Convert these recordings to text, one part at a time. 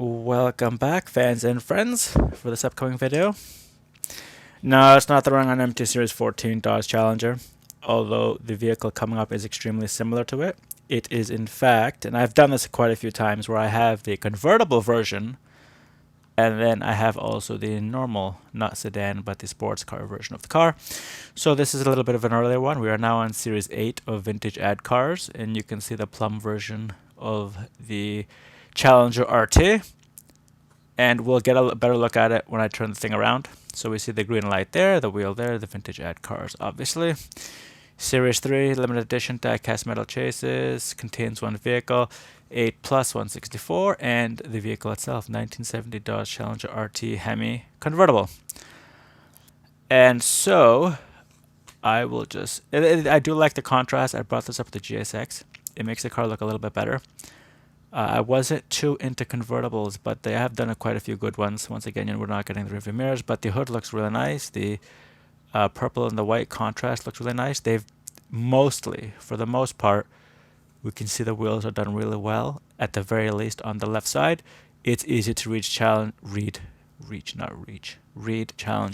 Welcome back, fans and friends, for this upcoming video. No, it's not the run on MT Series 14 Dodge Challenger, although the vehicle coming up is extremely similar to it. It is in fact, and I've done this quite a few times, where I have the convertible version, and then I have also the normal, not sedan, but the sports car version of the car. So this is a little bit of an earlier one. We are now on Series 8 of Vintage Ad Cars, and you can see the plum version of the Challenger RT. And we'll get a better look at it when I turn the thing around. So we see the green light there, the wheel there, the Vintage Ad Cars, obviously. Series 3, limited edition die-cast metal chases, contains one vehicle, 8 plus 164, and the vehicle itself, 1970 Dodge Challenger RT HEMI convertible. And so, I will just, I do like the contrast. I brought this up with the GSX. It makes the car look a little bit better. I wasn't too into convertibles, but they have done quite a few good ones. Once again, we're not getting the rearview mirrors, but the hood looks really nice. The purple and the white contrast looks really nice. They've mostly, for the most part, we can see the wheels are done really well. At the very least, on the left side, it's easy to read Challenger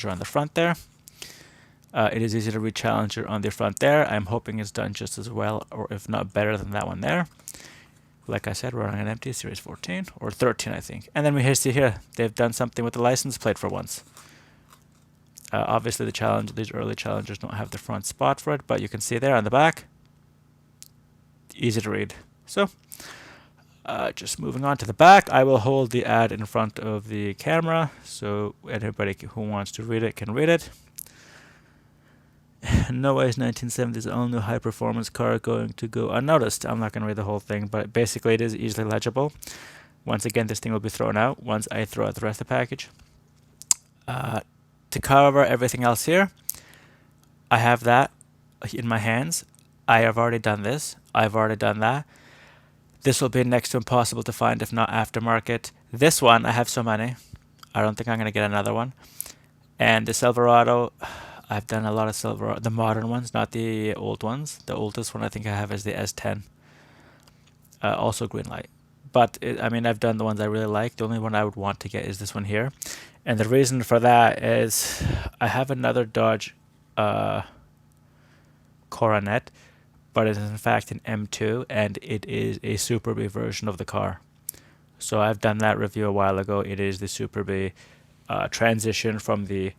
on the front there. It is easy to read Challenger on the front there. I'm hoping it's done just as well, or if not better than that one there. Like I said, we're running an empty Series 14 or 13, I think. And then we see here, they've done something with the license plate for once. Obviously, these early Challengers don't have the front spot for it, but you can see there on the back, easy to read. So, just moving on to the back, I will hold the ad in front of the camera, so anybody who wants to read it can read it. No way is 1970's all-new high-performance car going to go unnoticed. I'm not going to read the whole thing, but basically it is easily legible. Once again, this thing will be thrown out once I throw out the rest of the package. To cover everything else here, I have that in my hands. I have already done this. I've already done that. This will be next to impossible to find, if not aftermarket. This one, I have so many. I don't think I'm going to get another one. And the Silverado, I've done a lot of Silverado, the modern ones, not the old ones. The oldest one I think I have is the S10. Also green light. But, I've done the ones I really like. The only one I would want to get is this one here. And the reason for that is I have another Dodge Coronet, but it is in fact an M2, and it is a Super B version of the car. So I've done that review a while ago. It is the Super B transition from the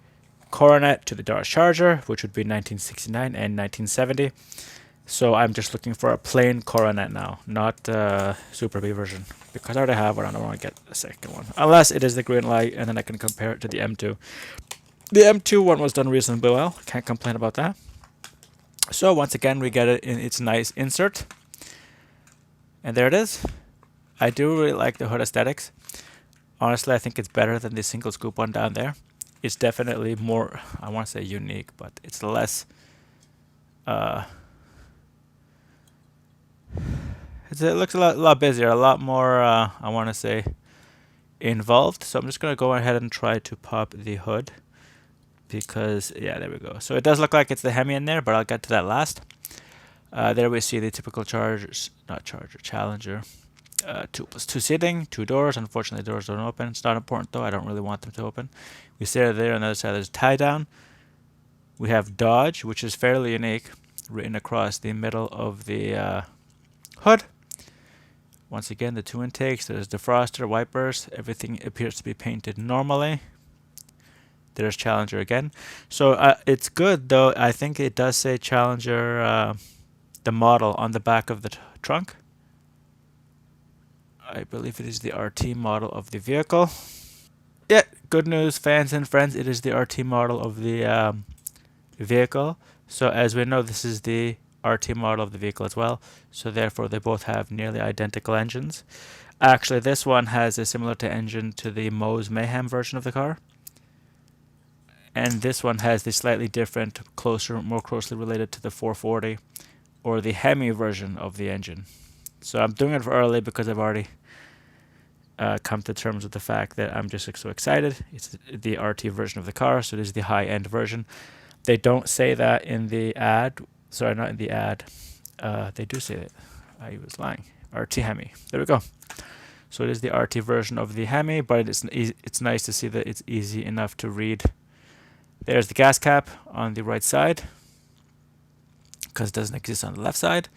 Coronet to the Dodge Charger, which would be 1969 and 1970. So I'm just looking for a plain Coronet now, not Super B version, because I already have one. I don't want to get a second one, unless it is the green light, and then I can compare it to the M2. The M2 one was done reasonably well. Can't complain about that. So once again, we get it in its nice insert, and there it is. I do really like the hood aesthetics. Honestly, I think it's better than the single scoop one down there. It's definitely more, I want to say unique, but it's less, it looks a lot busier, a lot more, I want to say, involved. So I'm just going to go ahead and try to pop the hood, because, yeah, there we go. So it does look like it's the HEMI in there, but I'll get to that last. There we see the typical Challenger, 2+2 seating, 2 doors. Unfortunately, the doors don't open. It's not important though. I don't really want them to open. We see there on the other side, there's a tie down. We have Dodge, which is fairly unique, written across the middle of the hood. Once again, the 2 intakes. There's defroster, wipers. Everything appears to be painted normally. There's Challenger again. So it's good though. I think it does say Challenger, the model on the back of the trunk. I believe it is the RT model of the vehicle. Yeah, good news, fans and friends. It is the RT model of the vehicle. So as we know, this is the RT model of the vehicle as well. So therefore, they both have nearly identical engines. Actually, this one has a similar engine to the Moe's Mayhem version of the car. And this one has the slightly different, more closely related to the 440 or the HEMI version of the engine. So I'm doing it for early because I've already come to terms with the fact that I'm just so excited. It's the RT version of the car, so it is the high-end version. They don't say that in the ad. Sorry, not in the ad. They do say it. I was lying. RT HEMI. There we go. So it is the RT version of the HEMI, but it's nice to see that it's easy enough to read. There's the gas cap on the right side, because it doesn't exist on the left side.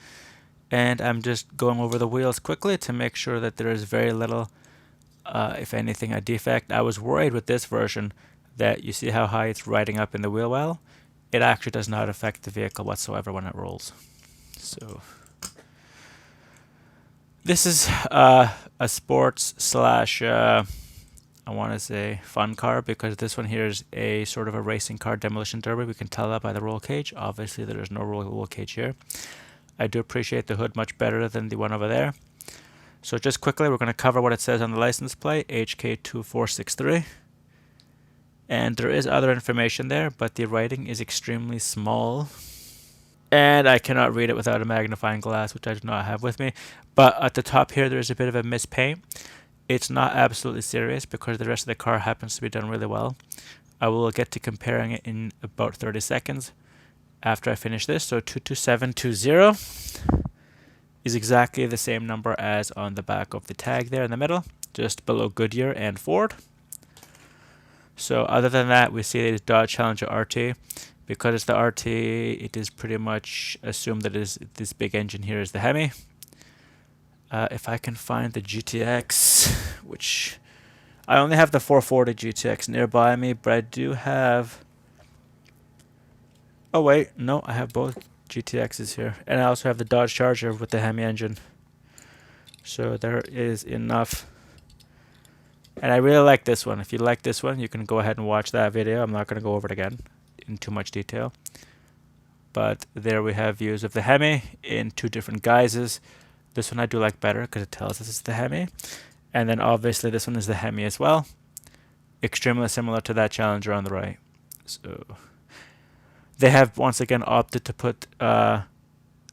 And I'm just going over the wheels quickly to make sure that there is very little, if anything, a defect. I was worried with this version that you see how high it's riding up in the wheel well. It actually does not affect the vehicle whatsoever when it rolls. So this is a sports slash I want to say fun car, because this one here is a sort of a racing car demolition derby. We can tell that by the roll cage. Obviously there is no roll cage here. I do appreciate the hood much better than the one over there. So just quickly, we're going to cover what it says on the license plate, HK2463. And there is other information there, but the writing is extremely small. And I cannot read it without a magnifying glass, which I do not have with me. But at the top here, there is a bit of a mispaint. It's not absolutely serious because the rest of the car happens to be done really well. I will get to comparing it in about 30 seconds after I finish this. So 22720 is exactly the same number as on the back of the tag there in the middle, just below Goodyear and Ford. So other than that, we see it is Dodge Challenger RT. Because it's the RT, it is pretty much assumed that this big engine here is the HEMI. If I can find the GTX, which I only have the 440 GTX nearby me, but I do have... Oh wait, no, I have both GTXs here. And I also have the Dodge Charger with the HEMI engine. So there is enough. And I really like this one. If you like this one, you can go ahead and watch that video. I'm not going to go over it again in too much detail. But there we have views of the HEMI in two different guises. This one I do like better because it tells us it's the HEMI. And then obviously this one is the HEMI as well. Extremely similar to that Challenger on the right. So they have once again opted to put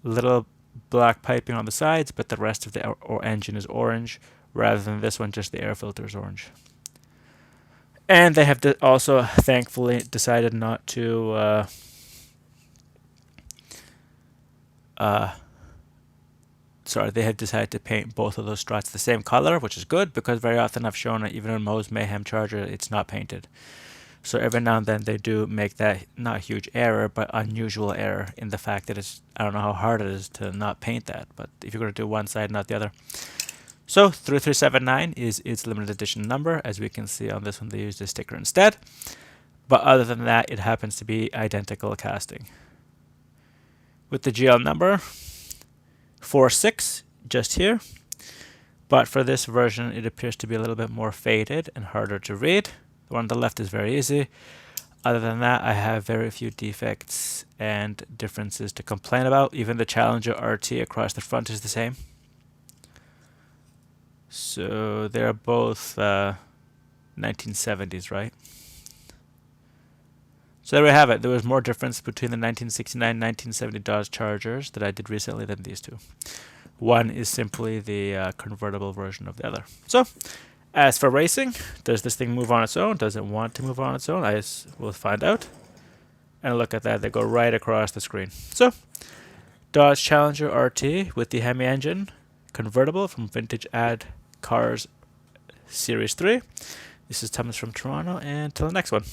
little black piping on the sides, but the rest of the engine is orange, rather than this one, just the air filter is orange. And they have also thankfully decided not to they have decided to paint both of those struts the same color, which is good, because very often I've shown it, even in Moe's Mayhem Charger, it's not painted. So every now and then they do make that, not a huge error, but unusual error in the fact that it's, I don't know how hard it is to not paint that, but if you're going to do one side, not the other. So 3379 is its limited edition number. As we can see on this one, they used a sticker instead. But other than that, it happens to be identical casting. With the GL number 46 just here. But for this version, it appears to be a little bit more faded and harder to read. The one on the left is very easy. Other than that, I have very few defects and differences to complain about. Even the Challenger RT across the front is the same. So they're both 1970s, right? So there we have it. There was more difference between the 1969 1970 Dodge Chargers that I did recently than these two. One is simply the convertible version of the other. So as for racing, does this thing move on its own? Does it want to move on its own? We'll find out. And look at that, they go right across the screen. So Dodge Challenger RT with the HEMI engine, convertible from Vintage Ad Cars Series 3. This is Thomas from Toronto, and till the next one.